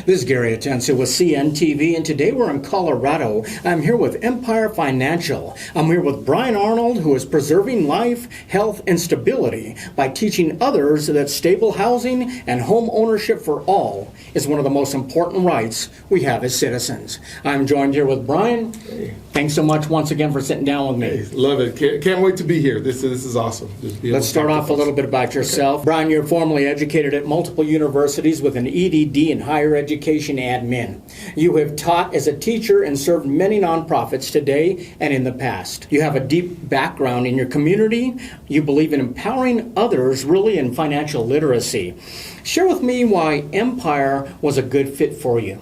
This is Gary Atencio with CNTV, and today we're in Colorado. I'm here with Empire Financial. I'm here with Brian Arnold, who is preserving life, health, and stability by teaching others that stable housing and home ownership for all is one of the most important rights we have as citizens. I'm joined here with Brian. Hey. Thanks so much once again for sitting down with me. Hey, love it. Can't wait to be here. This is awesome. Let's start off a little bit about yourself. Okay. Brian, you're formally educated at multiple universities with an EDD in higher education admin. You have taught as a teacher and served many nonprofits today and in the past. You have a deep background in your community. You believe in empowering others, really in financial literacy. Share with me why Empire was a good fit for you.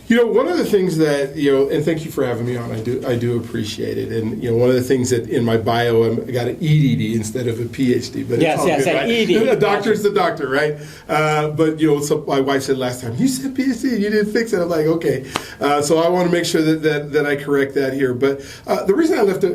One of the things that, and thank you for having me on, I do appreciate it. And, one of the things that in my bio, I got an EDD instead of a PhD. But yes, good, right? ED. A doctor's the doctor, right? But, so my wife said last time, you said PhD and you didn't fix it. I'm like, okay. So I want to make sure that I correct that here. But the reason I left, in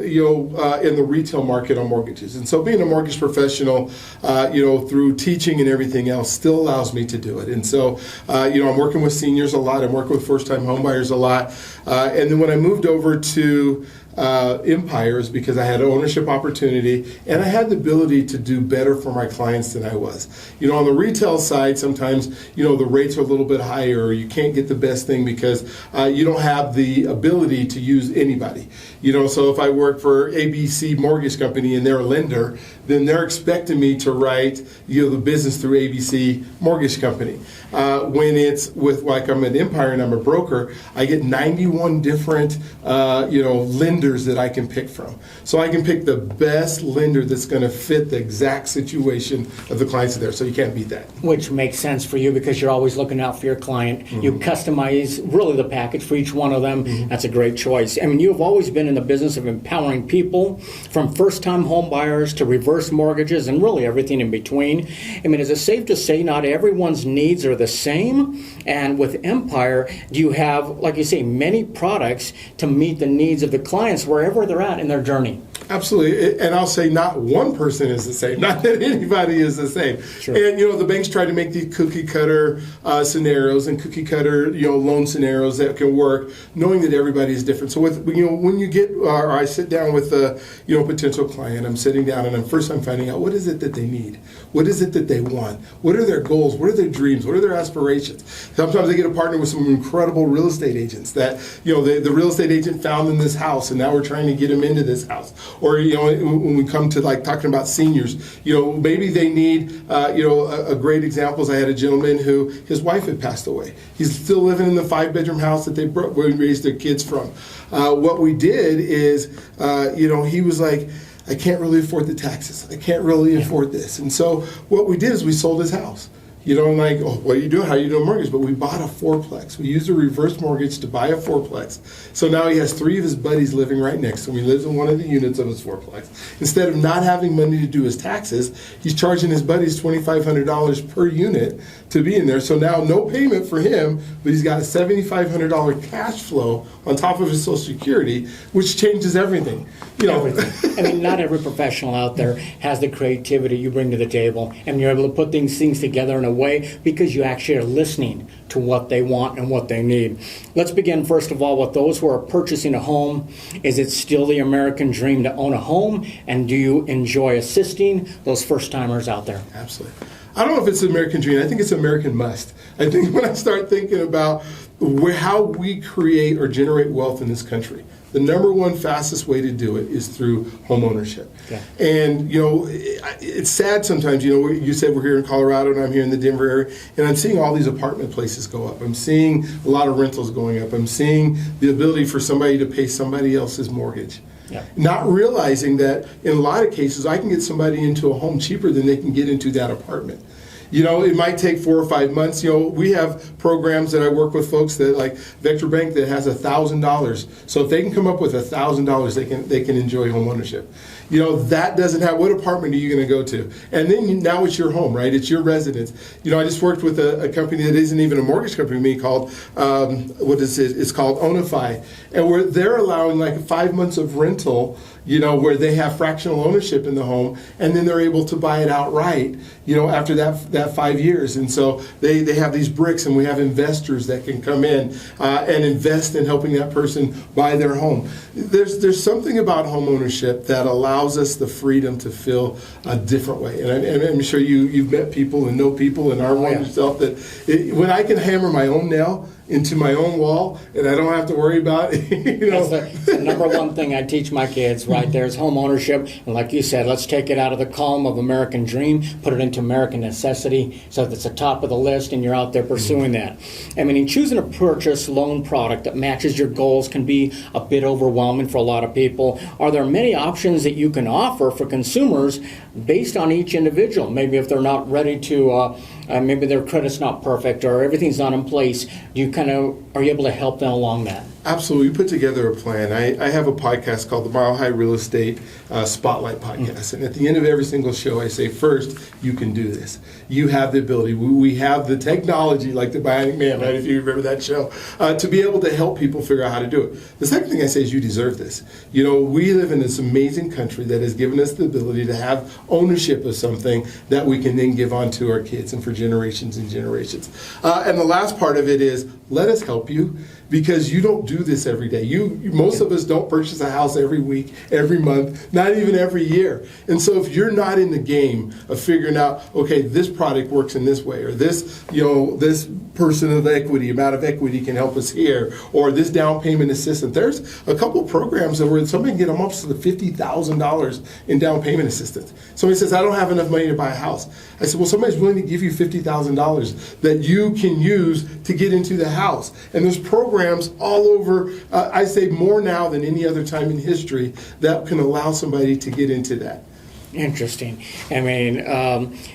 the retail market on mortgages. And so being a mortgage professional, through teaching and everything else still allows me to do it. And so, I'm working with seniors a lot. I'm working with first-time homebuyers a lot. And then when I moved over to Empire is because I had an ownership opportunity and I had the ability to do better for my clients than I was. On the retail side, sometimes, the rates are a little bit higher or you can't get the best thing because you don't have the ability to use anybody. So if I work for ABC Mortgage Company and they're a lender, then they're expecting me to write, the business through ABC Mortgage Company. When it's with, like I'm an Empire and I'm a broker, I get 91 different, lenders that I can pick from. So I can pick the best lender that's going to fit the exact situation of the clients there. So you can't beat that. Which makes sense for you because you're always looking out for your client. Mm-hmm. You customize really the package for each one of them. Mm-hmm. That's a great choice. I mean, you've always been in the business of empowering people from first-time home buyers to reverse mortgages and really everything in between. I mean, is it safe to say not everyone's needs are the same? And with Empire, do you have, like you say, many products to meet the needs of the clients wherever they're at in their journey? Absolutely. And I'll say not one person is the same. Not that anybody is the same. Sure. And, the banks try to make these cookie cutter scenarios and cookie cutter, loan scenarios that can work, knowing that everybody is different. So when you get, or I sit down with a, potential client, I'm sitting down and I'm finding out what is it that they need? What is it that they want? What are their goals? What are their dreams? What are their aspirations? Sometimes I get a partner with some incredible real estate agents that, the real estate agent found in this house and now we're trying to get them into this house. Or, when we come to like talking about seniors, maybe they need, a great example is I had a gentleman who his wife had passed away. He's still living in the 5-bedroom house that where we raised their kids from. What we did is, he was like, I can't really afford the taxes. I can't really afford this. And so what we did is we sold his house. I'm like, oh, what are you doing? How are you doing mortgage? But we bought a fourplex. We used a reverse mortgage to buy a fourplex. So now he has 3 of his buddies living right next to him. He lives in one of the units of his fourplex. Instead of not having money to do his taxes, he's charging his buddies $2,500 per unit to be in there. So now no payment for him, but he's got a $7,500 cash flow on top of his Social Security, which changes everything. Everything. I mean, not every professional out there has the creativity you bring to the table, and you're able to put things together in a way because you actually are listening to what they want and what they need. Let's begin, first of all, with those who are purchasing a home. Is it still the American dream to own a home? And do you enjoy assisting those first-timers out there? Absolutely. I don't know if it's an American dream. I think it's an American must. I think when I start thinking about how we create or generate wealth in this country, the number one fastest way to do it is through home ownership. Okay. And, it's sad sometimes, you said we're here in Colorado and I'm here in the Denver area, and I'm seeing all these apartment places go up. I'm seeing a lot of rentals going up. I'm seeing the ability for somebody to pay somebody else's mortgage. Yeah. Not realizing that in a lot of cases, I can get somebody into a home cheaper than they can get into that apartment. It might take 4 or 5 months. We have programs that I work with folks that like Vector Bank that has $1,000. So if they can come up with $1,000, they can enjoy home ownership. That doesn't have, what apartment are you going to go to? And then now it's your home, right? It's your residence. I just worked with a company that isn't even a mortgage company called, It's called Ownify. And they're allowing like 5 months of rental, where they have fractional ownership in the home, and then they're able to buy it outright, after that 5 years. And so they have these bricks, and we have investors that can come in and invest in helping that person buy their home. There's something about home ownership that allows us the freedom to feel a different way. And I'm sure you've met people and know people and are one yourself that when I can hammer my own nail into my own wall, and I don't have to worry about That's the number one thing I teach my kids right there is home ownership. And like you said, let's take it out of the column of American dream, put it into American necessity, so that it's the top of the list and you're out there pursuing that. I mean, in choosing a purchase loan product that matches your goals can be a bit overwhelming for a lot of people. Are there many options that you can offer for consumers based on each individual? Maybe if they're not ready to, maybe their credit's not perfect or everything's not in place, are you able to help them along that? Absolutely. We put together a plan. I have a podcast called the Mile High Real Estate Spotlight Podcast. And at the end of every single show, I say, first, you can do this. You have the ability. We have the technology, like the Bionic Man, right, if you remember that show, to be able to help people figure out how to do it. The second thing I say is you deserve this. We live in this amazing country that has given us the ability to have ownership of something that we can then give on to our kids and for generations and generations. And the last part of it is, let us help you, because you don't do this every day. Most of us don't purchase a house every week, every month, not even every year. And so if you're not in the game of figuring out, okay, this product works in this way, or this, this person of equity, amount of equity can help us here, or this down payment assistance. There's a couple programs where somebody can get them up to $50,000 in down payment assistance. Somebody says, I don't have enough money to buy a house. I said, well, somebody's willing to give you $50,000 that you can use to get into the house. And there's programs all over, I say more now than any other time in history, that can allow somebody to get into that. Interesting. I mean,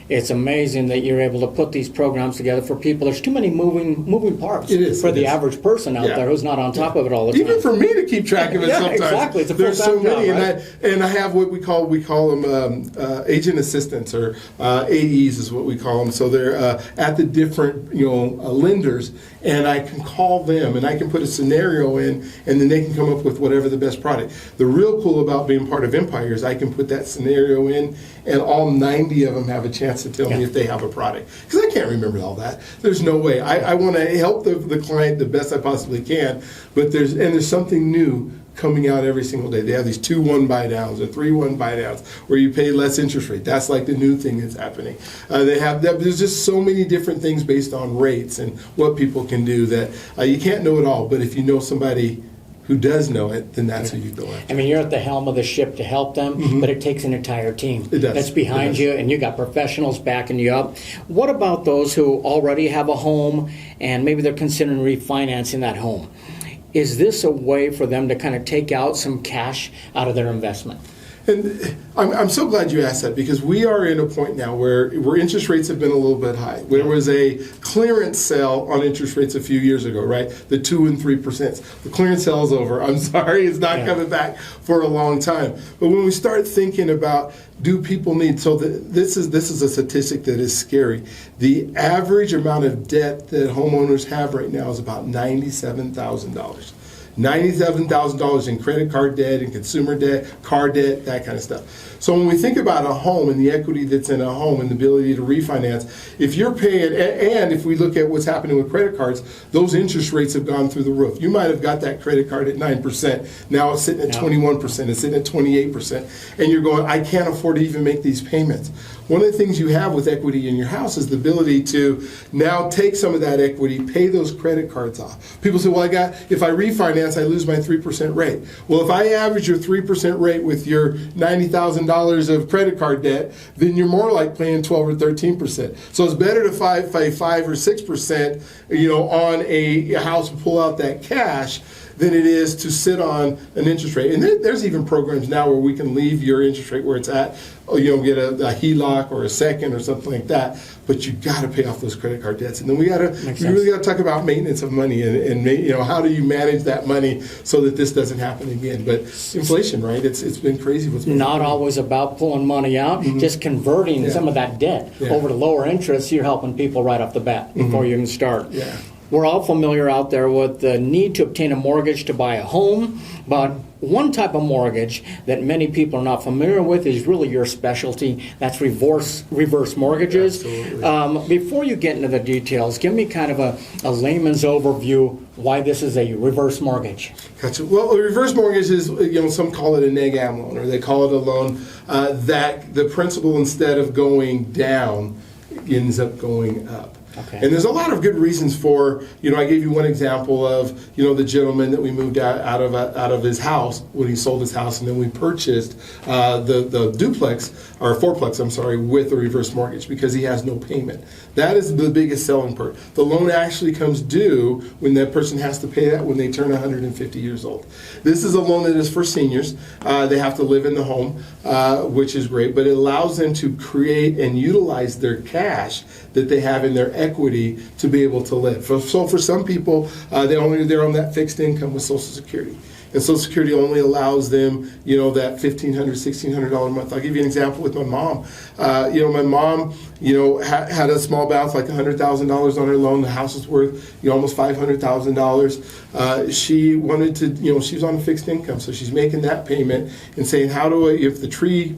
it's amazing that you're able to put these programs together for people. There's too many moving parts for the average person out there who's not on top of it all the time. Even for me to keep track of it sometimes. Exactly. It's a There's so many, job, right? and I have what we call them agent assistants, or AEs is what we call them. So they're at the different lenders, and I can call them and I can put a scenario in, and then they can come up with whatever the best product. The real cool about being part of Empire is I can put that scenario in, and all 90 of them have a chance to tell me if they have a product. Because I can't remember all that. There's no way. I want to help the client the best I possibly can, but there's something new coming out every single day. They have these 2-1 buy downs or 3-1 buy downs where you pay less interest rate. That's like the new thing that's happening. There's just so many different things based on rates and what people can do that you can't know it all. But if you know somebody who does know it, then that's who you go after. I mean, you're at the helm of the ship to help them, but it takes an entire team that's behind you, and you got professionals backing you up. What about those who already have a home and maybe they're considering refinancing that home? Is this a way for them to kind of take out some cash out of their investment? And I'm so glad you asked that, because we are in a point now where interest rates have been a little bit high. There was a clearance sale on interest rates a few years ago, right? The 2% and 3%. The clearance sale is over. I'm sorry, it's not coming back for a long time. But when we start thinking about, do people need, this is a statistic that is scary. The average amount of debt that homeowners have right now is about $97,000. $97,000 in credit card debt and consumer debt, car debt, that kind of stuff. So when we think about a home and the equity that's in a home and the ability to refinance, if you're paying, and if we look at what's happening with credit cards, those interest rates have gone through the roof. You might have got that credit card at 9%. Now it's sitting at 21%. It's sitting at 28%. And you're going, I can't afford to even make these payments. One of the things you have with equity in your house is the ability to now take some of that equity, pay those credit cards off. People say, well, if I refinance, I lose my 3% rate. Well, if I average your 3% rate with your $90,000 of credit card debt, then you're more like paying 12 or 13%. So it's better to pay 5 or 6%, on a house and pull out that cash than it is to sit on an interest rate. And there's even programs now where we can leave your interest rate where it's at, get a HELOC or a second or something like that. But you got to pay off those credit card debts. And then we really got to talk about maintenance of money and how do you manage that money so that this doesn't happen again. But inflation, right? It's been crazy. What's been not always about pulling money out, just converting some of that debt over to lower interest. You're helping people right off the bat before you even start. Yeah. We're all familiar out there with the need to obtain a mortgage to buy a home, but one type of mortgage that many people are not familiar with is really your specialty. That's reverse mortgages. Before you get into the details, give me kind of a layman's overview why this is a reverse mortgage. Gotcha. Well, a reverse mortgage is, some call it a neg-am loan, or they call it a loan that the principal, instead of going down, ends up going up. Okay. And there's a lot of good reasons for, I gave you one example of, the gentleman that we moved out of his house when he sold his house, and then we purchased the duplex, or fourplex, I'm sorry, with a reverse mortgage because he has no payment. That is the biggest selling part. The loan actually comes due when that person has to pay that when they turn 150 years old. This is a loan that is for seniors. They have to live in the home, which is great, but it allows them to create and utilize their cash that they have in their equity to be able to live. So for some people, they're on that fixed income with Social Security. And Social Security only allows them, that $1,500, $1,600 a month. I'll give you an example with my mom. My mom, had a small balance, like $100,000 on her loan. The house is worth, almost $500,000. She wanted to, she was on a fixed income, so she's making that payment and saying, how do I, if the tree,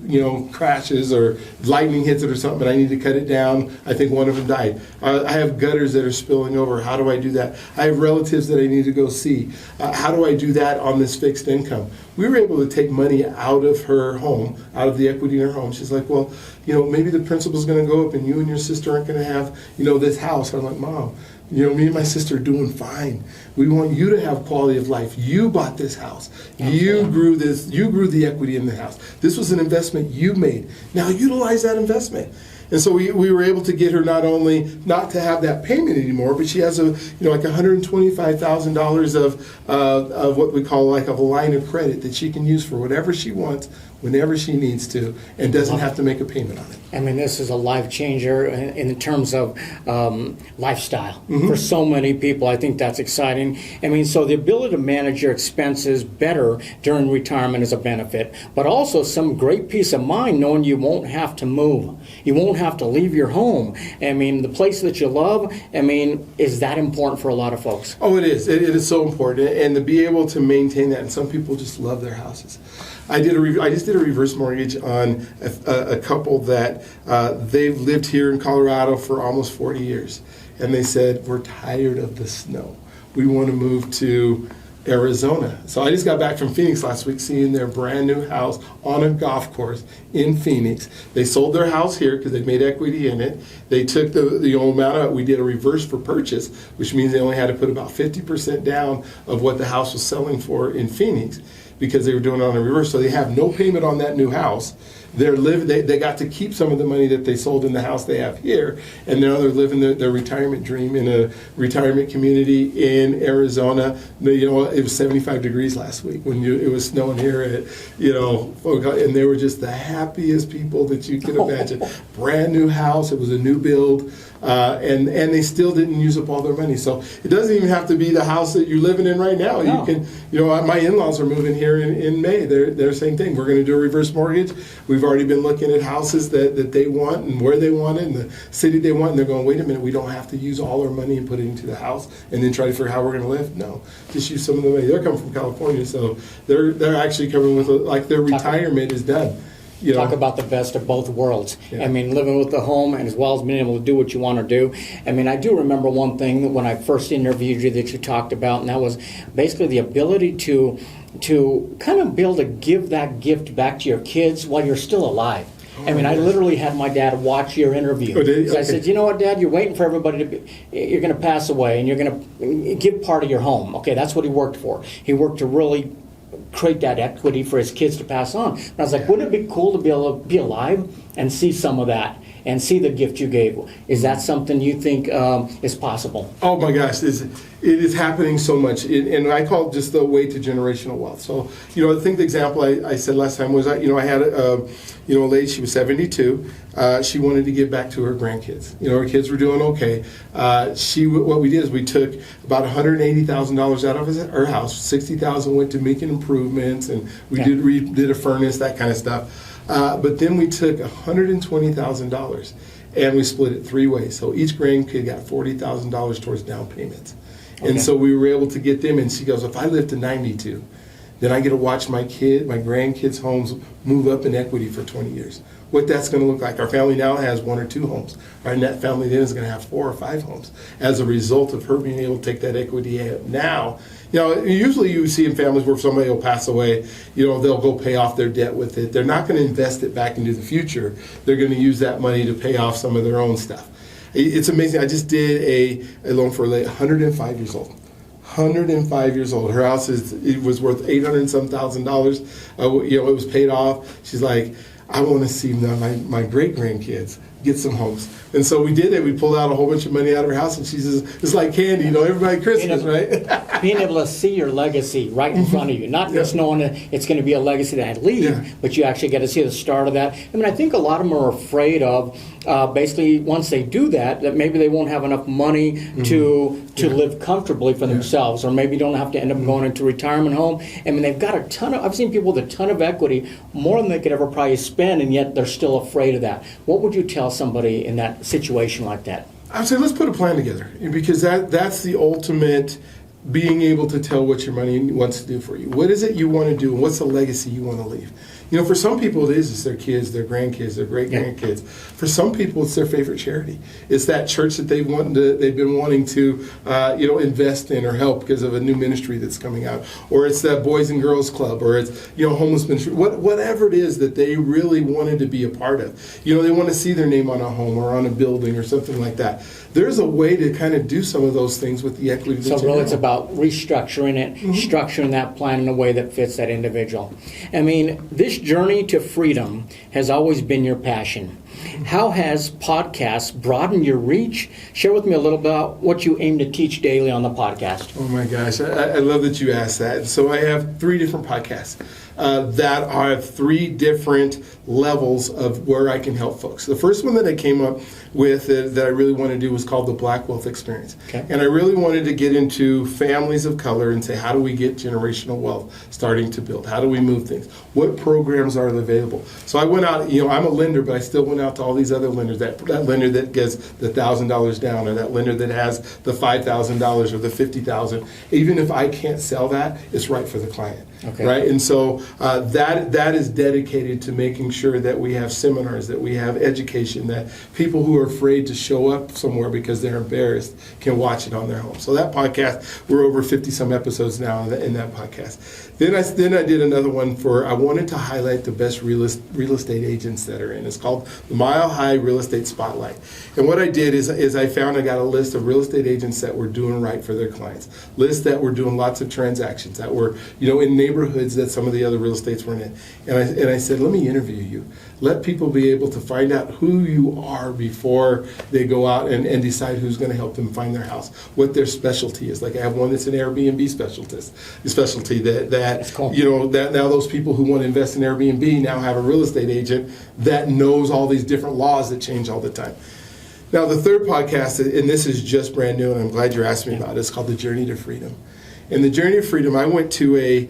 crashes or lightning hits it or something, and I need to cut it down, I think one of them died. I have gutters that are spilling over. How do I do that? I have relatives that I need to go see. How do I do that on this fixed income? We were able to take money out of her home, out of the equity in her home. She's like, well, maybe the principal's going to go up and you and your sister aren't going to have, this house. I'm like, Mom, me and my sister are doing fine. We want you to have quality of life. You bought this house. You grew the equity in the house. This was an investment you made. Now utilize that investment. And so we were able to get her not only not to have that payment anymore, but she has like $125,000 of what we call like a line of credit that she can use for whatever she wants, whenever she needs to, and doesn't have to make a payment on it. I mean, this is a life changer in terms of lifestyle for so many people. I think that's exciting. I mean, so the ability to manage your expenses better during retirement is a benefit, but also some great peace of mind knowing you won't have to move. You won't have to leave your home. I mean, the place that you love, is that important for a lot of folks? Oh, it is. It is so important. And to be able to maintain that, and some people just love their houses. I just did a reverse mortgage on a couple that they've lived here in Colorado for almost 40 years. And they said, we're tired of the snow. We want to move to Arizona. So I just got back from Phoenix last week seeing their brand new house on a golf course in Phoenix. They sold their house here because they made equity in it. They took the amount of, we did a reverse for purchase, which means they only had to put about 50% down of what the house was selling for in Phoenix, because they were doing it on a reverse. So they have no payment on that new house. They got to keep some of the money that they sold in the house they have here, and now they're living their retirement dream in a retirement community in Arizona. It was 75 degrees last week when it was snowing here, and they were just the happiest people that you could imagine. Brand new house. It was a new build. And they still didn't use up all their money. So it doesn't even have to be the house that you're living in right now. No. You can, my in-laws are moving here in May. They're same thing. We're going to do a reverse mortgage. We've already been looking at houses that they want and where they want it and the city they want. And they're going, wait a minute, we don't have to use all our money and put it into the house and then try to figure out how we're going to live. No, just use some of the money. They're coming from California, so they're actually coming with their retirement is done. Talk about the best of both worlds. Yeah. Living with the home and as well as being able to do what you want to do. I do remember one thing when I first interviewed you that you talked about, and that was basically the ability to kind of be able to give that gift back to your kids while you're still alive. I literally had my dad watch your interview. Oh, did you? Okay. I said, you know what, Dad, you're waiting for everybody you're going to pass away and you're going to give part of your home. Okay, that's what he worked for. He worked to really create that equity for his kids to pass on. And I was like, wouldn't it be cool to be able to be alive and see some of that and see the gift you gave? Is that something you think is possible? Oh my gosh, it is happening so much. And I call it just the way to generational wealth. So, I think the example I said last time was, I had a lady, she was 72. She wanted to give back to her grandkids. Her kids were doing okay. What we did is we took about $180,000 out of her house. $60,000 went to making improvements, and we did a furnace, that kind of stuff. But then we took $120,000 and we split it 3 ways. So each grandkid got $40,000 towards down payments. Okay. And so we were able to get them, and she goes, if I live to 92, then I get to watch my grandkids' homes move up in equity for 20 years. What that's going to look like. Our family now has 1 or 2 homes. Our net family then is going to have 4 or 5 homes as a result of her being able to take that equity out now. Usually you see in families where somebody will pass away, they'll go pay off their debt with it. They're not going to invest it back into the future. They're going to use that money to pay off some of their own stuff. It's amazing. I just did a loan for a lady, 105 years old. 105 years old. Her house was worth $800 and some thousand. It was paid off. She's like, I want to see my great grandkids get some homes. And so we did it. We pulled out a whole bunch of money out of her house, and she says, it's like candy, everybody Christmas, right? Being able to see your legacy right in front of you, not just knowing that it's going to be a legacy that I leave, but you actually get to see the start of that. I think a lot of them are afraid of, basically, once they do that maybe they won't have enough money to live comfortably for themselves, or maybe don't have to end up going into retirement home. They've got I've seen people with a ton of equity, more than they could ever probably spend, and yet they're still afraid of that. What would you tell somebody in that situation like that? I would say let's put a plan together, because that's the ultimate, being able to tell what your money wants to do for you. What is it you want to do, and what's the legacy you want to leave? For some people it's their kids, their grandkids, their great-grandkids. For some people it's their favorite charity. It's that church that they've been wanting to invest in or help because of a new ministry that's coming out. Or it's that Boys and Girls Club, or it's homeless ministry. Whatever it is that they really wanted to be a part of. They want to see their name on a home or on a building or something like that. There's a way to kind of do some of those things with the equity. So really it's about restructuring it, structuring that plan in a way that fits that individual. This journey to freedom has always been your passion. How has podcasts broadened your reach? Share with me a little about what you aim to teach daily on the podcast. Oh my gosh, I love that you asked that. So I have 3 different podcasts that are 3 different levels of where I can help folks. The first one that I came up with that I really want to do was called the Black Wealth Experience. Okay. And I really wanted to get into families of color and say, how do we get generational wealth starting to build? How do we move things? What programs are available? So I went out, I'm a lender, but I still went out to all these other lenders, that lender that gets the $1,000 down, or that lender that has the $5,000 or the $50,000. Even if I can't sell that, it's right for the client. Okay. Right? And so that is dedicated to making sure that we have seminars, that we have education, that people who are afraid to show up somewhere because they're embarrassed can watch it on their home. So that podcast, we're over 50-some episodes now in that podcast. Then I did another one I wanted to highlight the best real estate agents that are in. It's called the Mile High Real Estate Spotlight. And what I did is I got a list of real estate agents that were doing right for their clients, lists that were doing lots of transactions, that were in neighborhoods that some of the other real estates weren't in. And I said, let me interview you. Let people be able to find out who you are before they go out and decide who's going to help them find their house, what their specialty is. Like I have one that's an Airbnb specialty that cool. That now those people who want to invest in Airbnb now have a real estate agent that knows all these different laws that change all the time. Now the third podcast, and this is just brand new, and I'm glad you're asking me about it, it's called The Journey to Freedom. In The Journey of Freedom, I went to a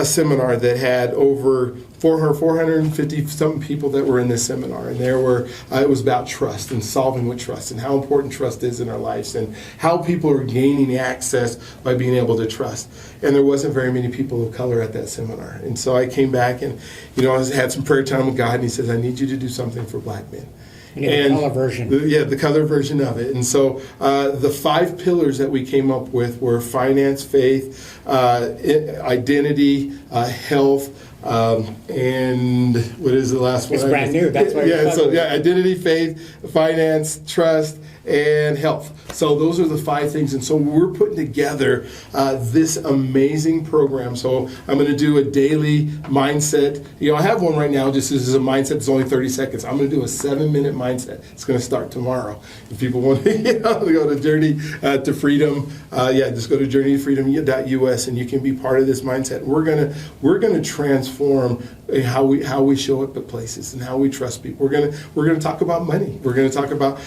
seminar that had over 450-something people that were in this seminar. And it was about trust and solving with trust and how important trust is in our lives and how people are gaining access by being able to trust. And there wasn't very many people of color at that seminar. And so I came back and, I had some prayer time with God, and He says, I need you to do something for black men. The color version. The color version of it. And so the 5 pillars that we came up with were finance, faith, identity, health, and what is the last one? It's brand new. That's why. Identity, faith, finance, trust, and health. So those are the 5 things. And so we're putting together this amazing program. So I'm going to do a daily mindset. I have one right now. Just as a mindset, it's only 30 seconds. I'm going to do a 7-minute mindset. It's going to start tomorrow. If people want to, go to Journey to Freedom, just go to journeytofreedom.us, and you can be part of this mindset. We're going to transform transform how we show up at places and how we trust people. We're gonna talk about money. We're gonna talk about,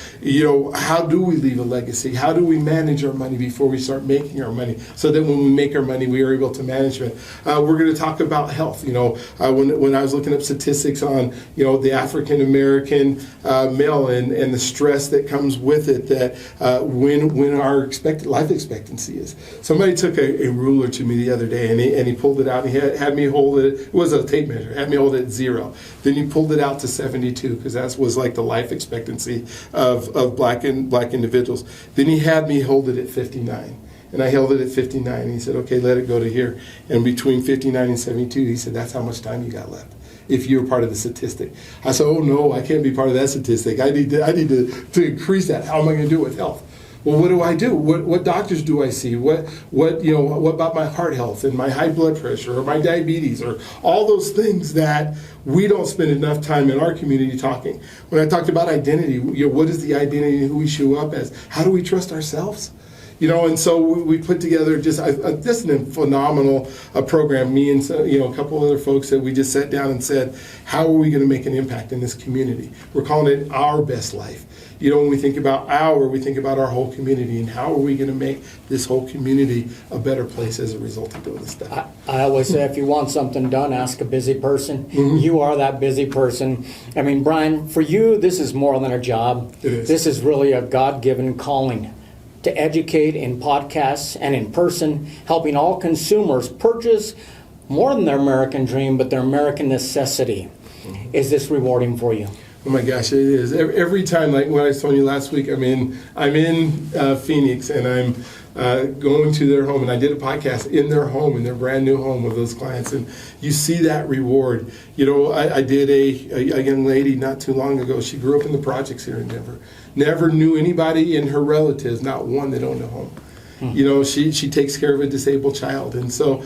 how do we leave a legacy? How do we manage our money before we start making our money, so that when we make our money, we are able to manage it. We're gonna talk about health. When I was looking up statistics on the African American male and the stress that comes with it, that when our expected life expectancy is. Somebody took a ruler to me the other day, and he pulled it out. And he had me hold it. It was a tape measure. Had me hold it at 0. Then he pulled it out to 72, because that was like the life expectancy of black individuals. Then he had me hold it at 59. And I held it at 59. And he said, "Okay, let it go to here." And between 59 and 72, he said, "That's how much time you got left if you're part of the statistic." I said, "Oh no, I can't be part of that statistic. I need to increase that. How am I going to do it with health?" Well, what do I do? What doctors do I see? What about my heart health and my high blood pressure or my diabetes, or all those things that we don't spend enough time in our community talking. When I talked about identity, what is the identity of who we show up as? How do we trust ourselves? And so we put together just a phenomenal program. Me and a couple other folks that we just sat down and said, how are we going to make an impact in this community? We're calling it Our Best Life. When we think about we think about our whole community, and how are we going to make this whole community a better place as a result of doing this stuff. I always say, if you want something done, ask a busy person. Mm-hmm. You are that busy person. I mean, Brian, for you, this is more than a job. It is. This is really a God-given calling to educate in podcasts and in person, helping all consumers purchase more than their American dream, but their American necessity. Mm-hmm. Is this rewarding for you? Oh my gosh, it is. Every time, like what I was telling you last week, I'm in Phoenix, and I'm going to their home, and I did a podcast in their home, in their brand new home with those clients, and you see that reward. I did a young lady not too long ago. She grew up in the projects here in Denver. Never knew anybody in her relatives, not one that owned a home. She takes care of a disabled child. And so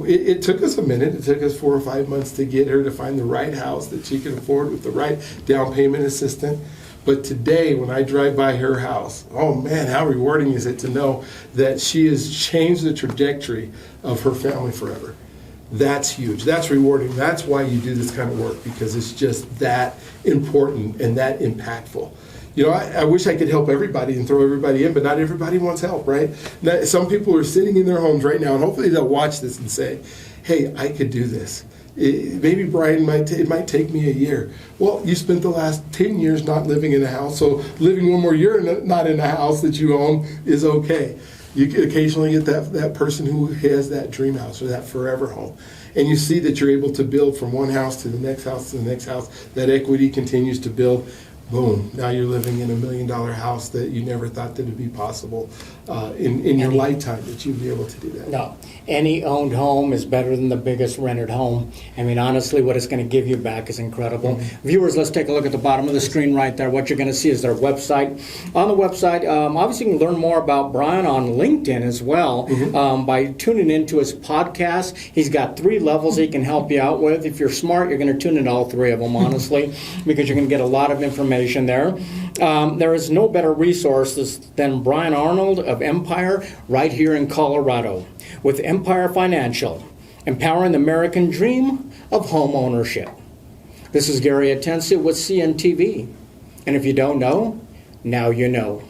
it took us a minute. It took us 4 or 5 months to get her to find the right house that she could afford with the right down payment assistant. But today, when I drive by her house, oh man, how rewarding is it to know that she has changed the trajectory of her family forever. That's huge. That's rewarding. That's why you do this kind of work, because it's just that important and that impactful. I wish I could help everybody and throw everybody in, but not everybody wants help, right? Now, some people are sitting in their homes right now, and hopefully they'll watch this and say, hey, I could do this. Maybe, Brian, it might take me a year. Well, you spent the last 10 years not living in a house, so living one more year not in a house that you own is okay. You occasionally get that person who has that dream house or that forever home. And you see that you're able to build from one house to the next house to the next house. That equity continues to build. Boom, now you're living in $1 million house that you never thought that would be possible in your lifetime, that you'd be able to do that. No, any owned home is better than the biggest rented home. I mean, honestly, what it's going to give you back is incredible. Mm-hmm. Viewers, let's take a look at the bottom of the screen right there. What you're going to see is their website. On the website, obviously you can learn more about Brian on LinkedIn as well, mm-hmm. By tuning into his podcast. He's got 3 levels he can help you out with. If you're smart, you're going to tune into all 3 of them, honestly, because you're going to get a lot of information there. There is no better resources than Brian Arnold of Empire right here in Colorado with Empire Financial, empowering the American dream of home ownership. This is Gary Atencio with CNTV. And if you don't know, now you know.